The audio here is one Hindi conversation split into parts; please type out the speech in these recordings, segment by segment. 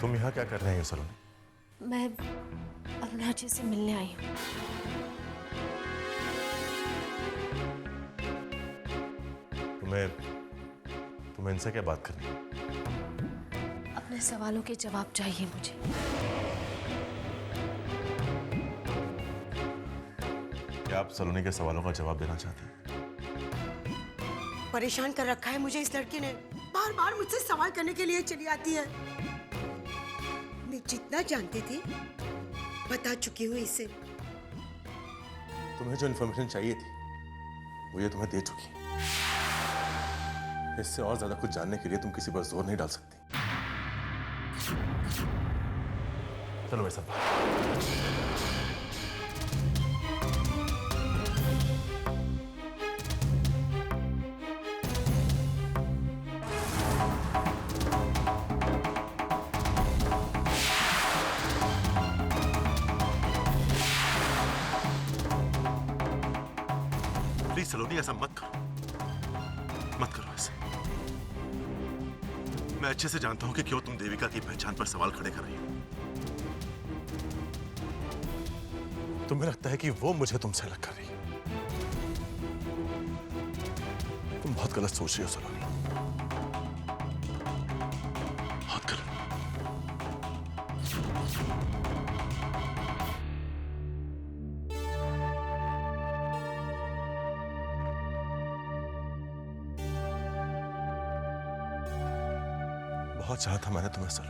तुम यहाँ क्या कर रहे हैं सलोनी? मैं अरुणा जी से मिलने आई हूँ। तुम्हें इनसे क्या बात करनी है? अपने सवालों के जवाब चाहिए मुझे। क्या आप सलोनी के सवालों का जवाब देना चाहते हैं? परेशान कर रखा है मुझे इस लड़की ने। बार बार मुझसे सवाल करने के लिए चली आती है। मैं जितना जानती थी बता चुकी हूँ इसे। तुम्हें जो इन्फॉर्मेशन चाहिए थी वो ये तुम्हें दे चुकी है। इससे और ज्यादा कुछ जानने के लिए तुम किसी पर जोर नहीं डाल सकती। चलो वैसा प्लीज सलोनी, ऐसा मत करो, मत करो ऐसे। मैं अच्छे से जानता हूं कि क्यों तुम देविका की पहचान पर सवाल खड़े कर रही हो। तुम्हें लगता है कि वो मुझे तुमसे अलग कर रही है। तुम बहुत गलत सोच रही हो सलोनी, बहुत गलत। बहुत चाहा था मैंने तुम्हें सर।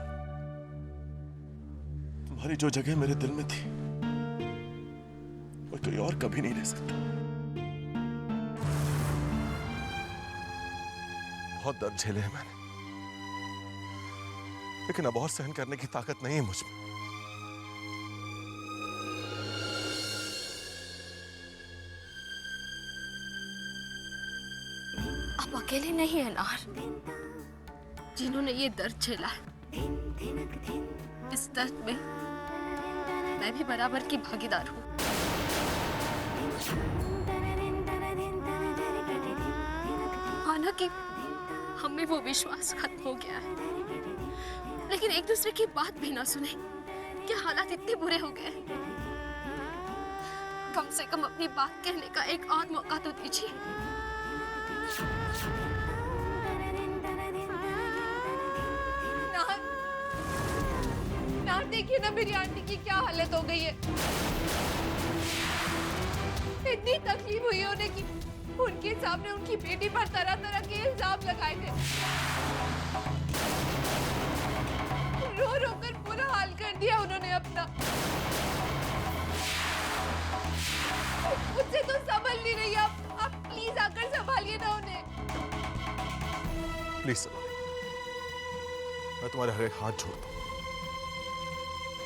तुम्हारी जो जगह मेरे दिल में थी वो कोई और कभी नहीं ले सकता। बहुत दर्द झेले हैं मैंने, लेकिन अब और सहन करने की ताकत नहीं है मुझ में। आप अकेले नहीं है नार, जिन्होंने ये दर्द झेला है। इस दर्द में मैं भी बराबर की भागीदार हूँ। हालांकि हम में वो विश्वास खत्म हो गया है, लेकिन एक दूसरे की बात भी ना सुने। क्या हालात इतने बुरे हो गए हैं। कम से कम अपनी बात कहने का एक और मौका तो दीजिए। नार, देखिए ना मेरी आंटी की क्या हालत हो गई है। इतनी तकलीफ हुई है उन्हें कि उनके सामने उनकी बेटी पर तरह तरह के इल्जाम लगाए थे। रो रो कर बुरा हाल कर दिया उन्होंने अपना। मुझसे तो संभल नहीं रही। आप प्लीज आकर संभालिए ना उन्हें। प्लीज सलोनी, मैं तुम्हारे हर एक हाथ जोड़ता हूं।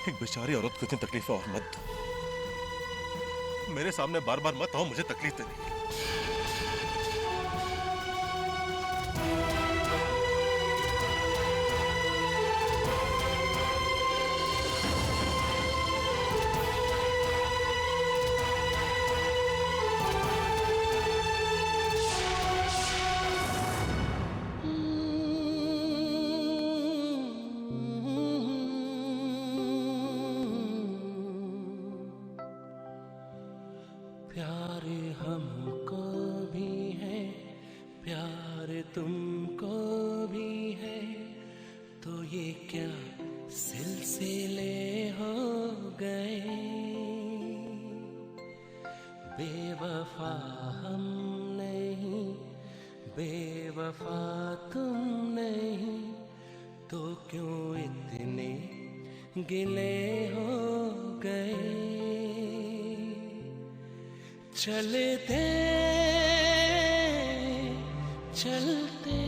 एक बेचारी औरत को इतनी तकलीफें और मत दो। मेरे सामने बार बार मत आओ मुझे तकलीफ देने की। प्यार हमको भी है, प्यार तुमको भी है, तो ये क्या सिलसिले हो गए। बेवफा हम नहीं, बेवफा तुम नहीं, तो क्यों इतने गिले हो गए। चलते चलते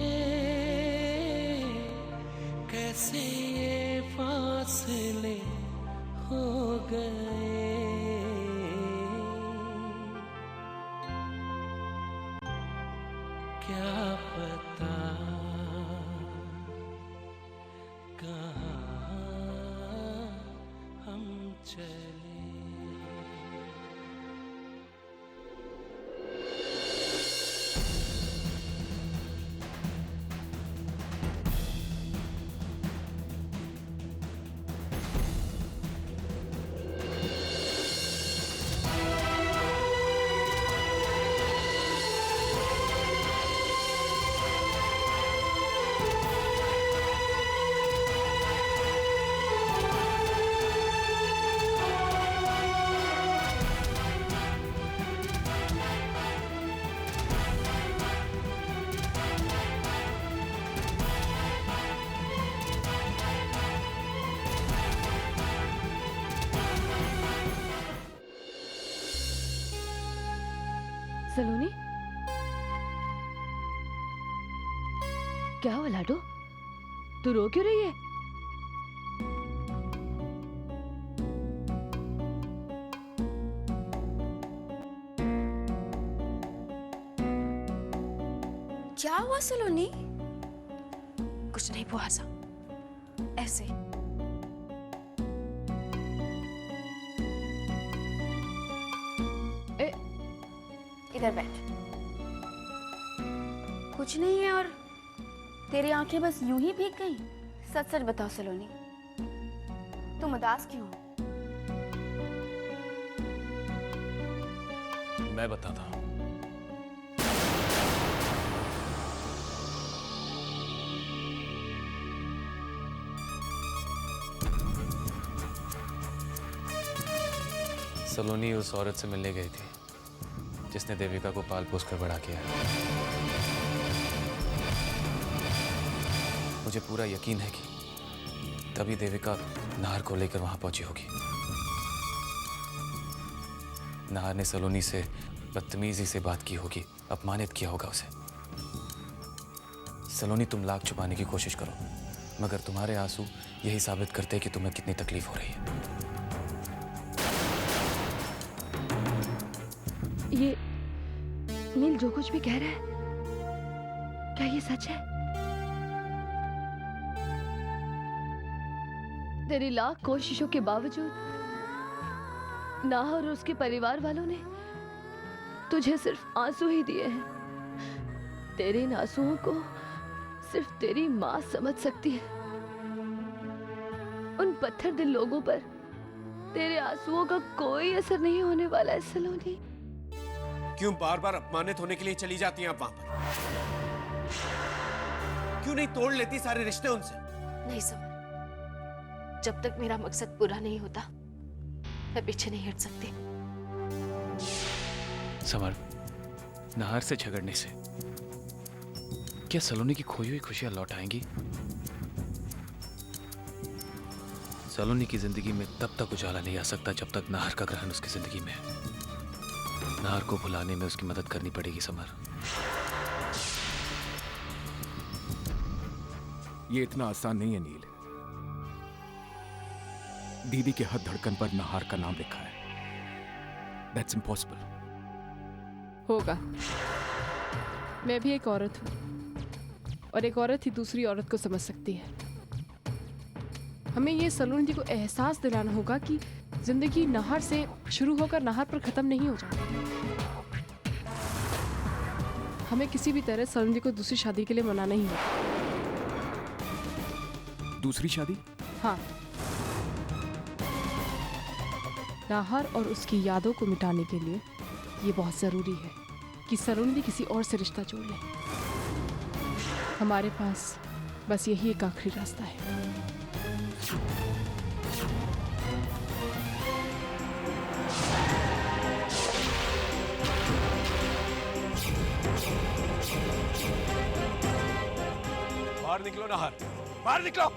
कैसे ये फासले हो गए। क्या पता कहाँ हम चले। सलोनी, क्या हुआ लाडो? तू रो क्यों रही है? क्या हुआ सलोनी? कुछ नहीं बुआ सा, ऐसे। इधर बैठ। कुछ नहीं है, और तेरी आंखें बस यूं ही भीग गई। सच सच बताओ सलोनी, तुम उदास क्यों हो? मैं बताता हूं। सलोनी उस औरत से मिलने गई थी जिसने देविका को पाल पोस कर बड़ा किया। मुझे पूरा यकीन है कि तभी देविका नाहर को लेकर वहां पहुंची होगी। नाहर ने सलोनी से बदतमीजी से बात की होगी, अपमानित किया होगा उसे। सलोनी, तुम लाख छुपाने की कोशिश करो, मगर तुम्हारे आंसू यही साबित करते हैं कि तुम्हें कितनी तकलीफ हो रही है। ये नील जो कुछ भी कह रहा है, क्या ये सच है? तेरी लाख कोशिशों के बावजूद नाहर और उसके परिवार वालों ने तुझे सिर्फ आंसू ही दिए हैं। तेरे इन आंसुओं को सिर्फ तेरी माँ समझ सकती है। उन पत्थर दिल लोगों पर तेरे आंसुओं का कोई असर नहीं होने वाला है सलोनी। क्यों बार बार अपमानित होने के लिए चली जाती हैं आप वहां पर? क्यों नहीं तोड़ लेती सारे रिश्ते उनसे? नहीं समझ, जब तक मेरा मकसद पूरा नहीं होता मैं पीछे नहीं हट सकती। समर, नाहर से झगड़ने से क्या सलोनी की खोई हुई खुशियां लौट आएंगी? सलोनी की जिंदगी में तब तक उजाला नहीं आ सकता जब तक नाहर का ग्रहण उसकी जिंदगी में है। नाहर को भुलाने में उसकी मदद करनी पड़ेगी समर। ये इतना आसान नहीं है नील। दीदी के हर धड़कन पर नाहर का नाम लिखा है। That's impossible. होगा। मैं भी एक औरत हूं, और एक औरत ही दूसरी औरत को समझ सकती है। हमें ये सलोनी को एहसास दिलाना होगा कि जिंदगी नाहर से शुरू होकर नाहर पर खत्म नहीं हो जाती। हमें किसी भी तरह सलोनी को दूसरी शादी के लिए मनाना ही होगा। दूसरी शादी? हाँ, नाहर और उसकी यादों को मिटाने के लिए ये बहुत जरूरी है कि सलोनी किसी और से रिश्ता जोड़ ले। हमारे पास बस यही एक आखिरी रास्ता है। बाहर निकलो नाहर, बाहर निकलो।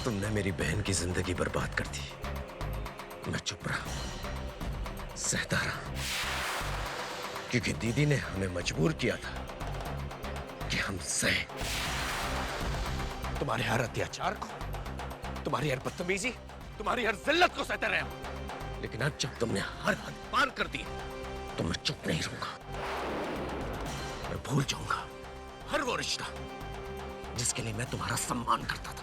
तुमने मेरी बहन की जिंदगी बर्बाद कर दी। मैं चुप रहा, सहता रहा, क्योंकि दीदी ने हमें मजबूर किया था कि हम सहे तुम्हारे हर अत्याचार को, तुम्हारी हर बदतमीजी, तुम्हारी हर जिल्लत को सहते रहे। लेकिन अब जब तुमने हर हद पार कर दी तो मैं चुप नहीं रहूंगा। मैं भूल जाऊंगा हर वो रिश्ता जिसके लिए मैं तुम्हारा सम्मान करता था।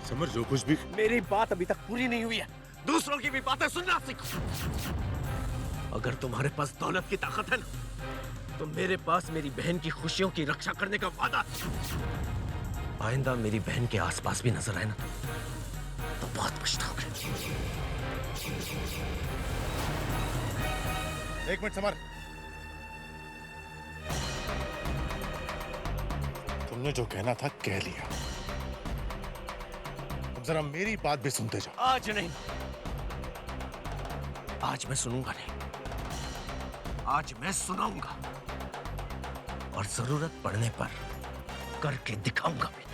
समर, जो कुछ भी मेरी बात अभी तक पूरी नहीं हुई है। दूसरों की भी बातें सुनना सीखो। अगर तुम्हारे पास दौलत की ताकत है ना, तो मेरे पास मेरी बहन की खुशियों की रक्षा करने का वादा। आइंदा मेरी बहन के आसपास भी नजर आए ना, तो बहुत पछताओगे। एक मिनट समर, तुमने जो कहना था कह लिया। अब जरा मेरी बात भी सुनते जाओ। आज नहीं, आज मैं सुनूंगा नहीं, आज मैं सुनाऊंगा और जरूरत पड़ने पर करके दिखाऊंगा भी।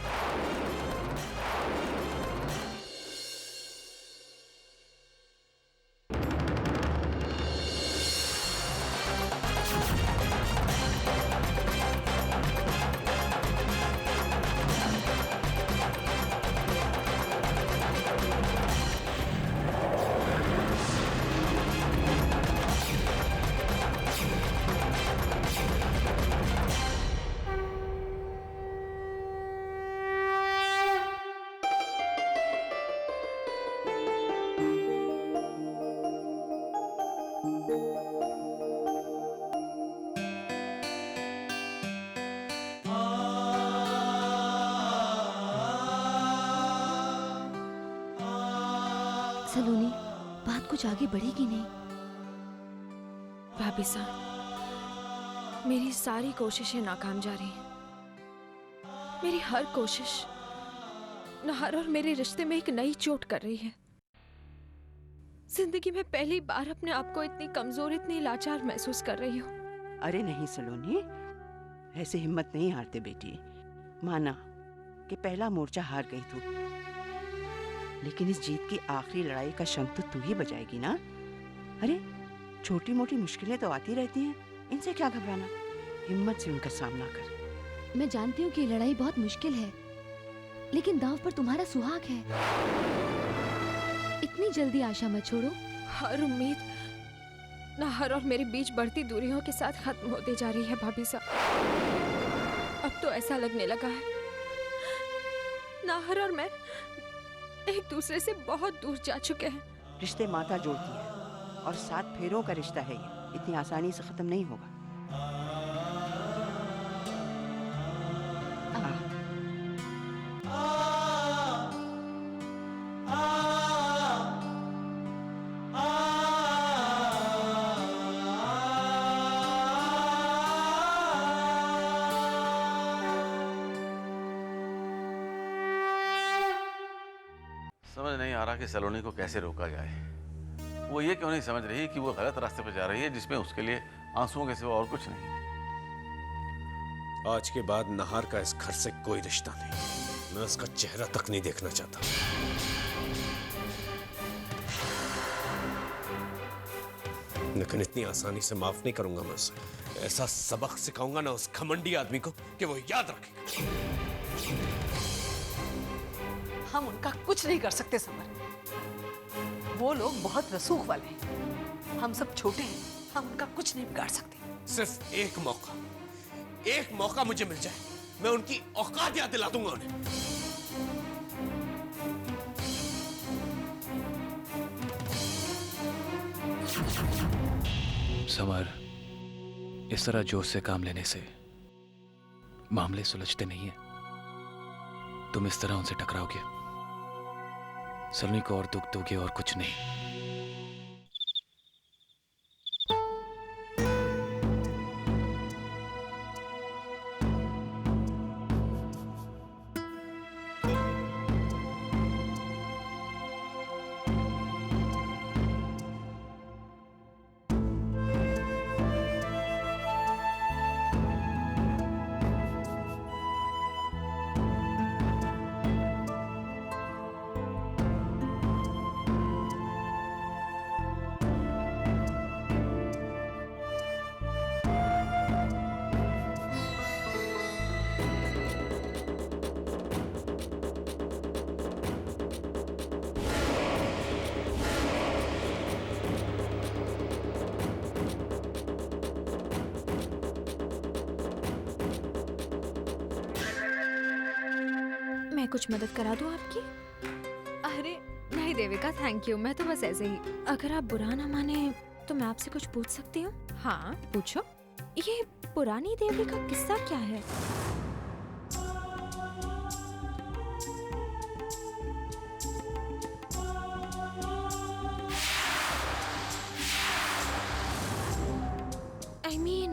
सलोनी, बात कुछ आगे बढ़ेगी नहीं। भाभी साहब, मेरी सारी कोशिशें नाकाम जा रही हैं। मेरी हर कोशिश नाहर और मेरे रिश्ते में एक नई चोट कर रही है। जिंदगी में पहली बार अपने आप को इतनी कमजोर, इतनी लाचार महसूस कर रही हूँ। अरे नहीं सलोनी, ऐसे हिम्मत नहीं हारते बेटी। माना कि पहला मोर्चा हार गई तू, लेकिन इस जीत की आखिरी लड़ाई का शंख तो तू ही बजाएगी ना। अरे छोटी मोटी मुश्किलें तो आती रहती हैं, इनसे क्या घबराना। हिम्मत से उनका सामना कर। मैं जानती हूँ कि ये लड़ाई बहुत मुश्किल है, लेकिन दांव पर तुम्हारा सुहाग है। इतनी जल्दी आशा मत छोड़ो। हर उम्मीद नाहर और मेरे बीच बढ़ती दूरियों के साथ खत्म होती जा रही है भाभी साहब। अब तो ऐसा लगने लगा है नाहर और मैं एक दूसरे से बहुत दूर जा चुके हैं। रिश्ते माता जोड़ती है और 7 फेरों का रिश्ता है ये, इतनी आसानी से खत्म नहीं होगा। समझ नहीं आ रहा कि सलोनी को कैसे रोका जाए। वो ये क्यों नहीं समझ रही कि वो गलत रास्ते पर जा रही है, जिसमें उसके लिए आंसुओं के सिवा और कुछ नहीं। आज के बाद नाहर का इस घर से कोई रिश्ता नहीं। मैं उसका चेहरा तक नहीं देखना चाहता। लेकिन इतनी आसानी से माफ नहीं करूंगा मैं उसे। ऐसा सबक सिखाऊंगा ना उस घमंडी आदमी को कि वो याद रखेगा। हम उनका कुछ नहीं कर सकते समर। वो लोग बहुत रसूख वाले हैं। हम सब छोटे हैं, हम उनका कुछ नहीं बिगाड़ सकते। सिर्फ एक मौका मुझे मिल जाए, मैं उनकी औकात याद दिला दूंगा उन्हें। समर, इस तरह जोश से काम लेने से मामले सुलझते नहीं है। तुम इस तरह उनसे टकराओगे, सलोनी को और दुख दोगे और कुछ नहीं। मैं कुछ मदद करा दूं आपकी? अरे नहीं देविका, थैंक यू। मैं तो बस ऐसे ही। अगर आप बुरा ना माने तो मैं आपसे कुछ पूछ सकती हूँ? हाँ पूछो। ये पुरानी देवी का किस्सा क्या है? I mean,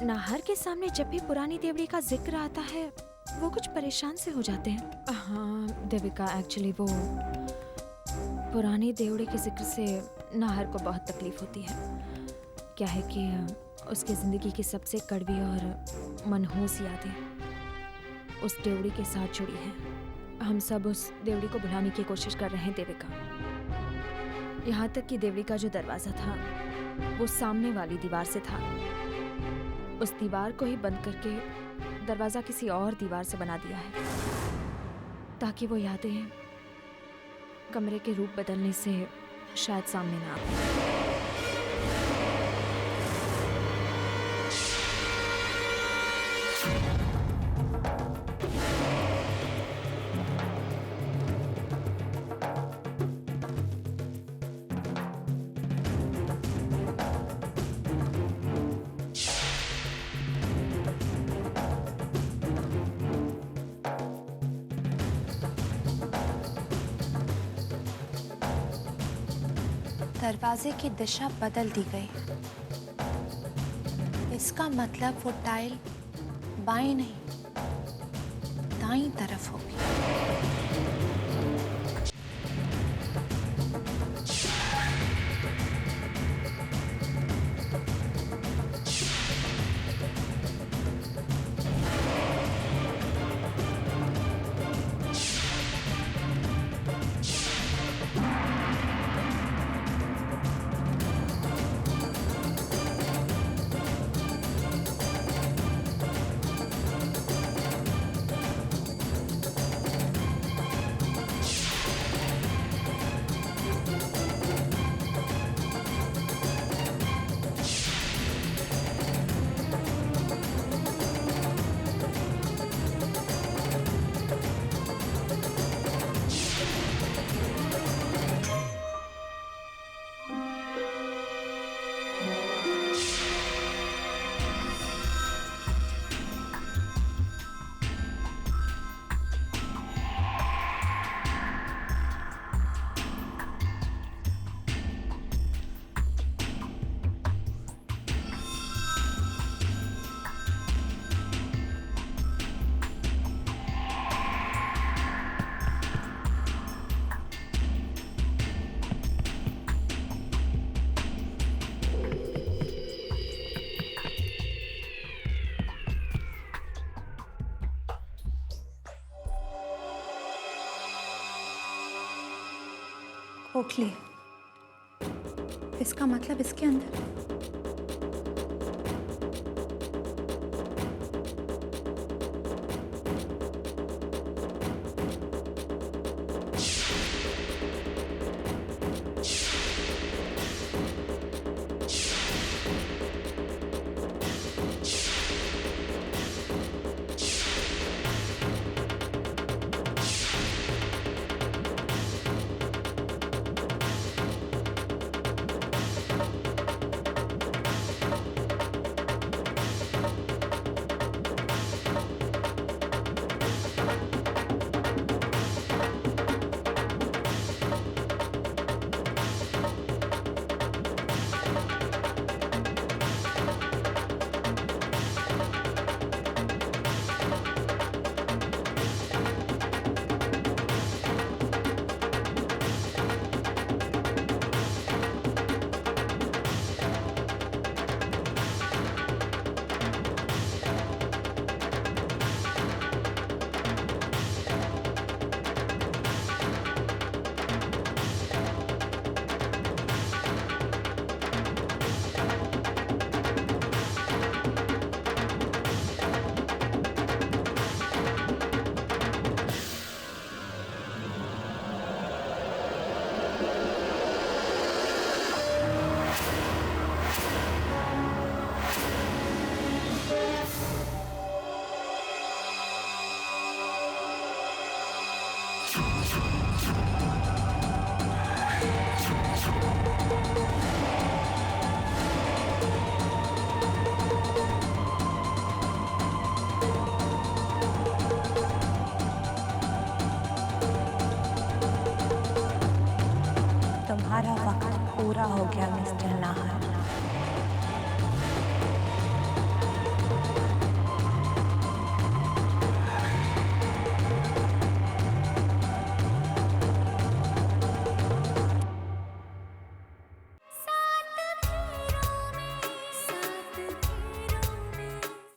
नाहर के सामने जब भी पुरानी देवड़ी का जिक्र आता है वो कुछ परेशान से हो जाते हैं। हाँ देविका, एक्चुअली वो पुरानी देवड़ी के जिक्र से नाहर को बहुत तकलीफ होती है। क्या है कि उसकी ज़िंदगी की सबसे कड़वी और मनहूस यादें उस देवड़ी के साथ जुड़ी हैं। हम सब उस देवड़ी को भुलाने की कोशिश कर रहे हैं देविका। यहाँ तक कि देवड़ी का जो दरवाज़ा था वो सामने वाली दीवार से था। उस दीवार को ही बंद करके दरवाज़ा किसी और दीवार से बना दिया है ताकि वो यादें कमरे के रूप बदलने से शायद सामने ना आ पाए। दरवाजे की दिशा बदल दी गई। इसका मतलब वो टाइल बाएं नहीं दाईं तरफ होगी। खोखली, इसका मतलब इसके अंदर तुम्हारा वक्त पूरा हो गया मिस्टर नाहर।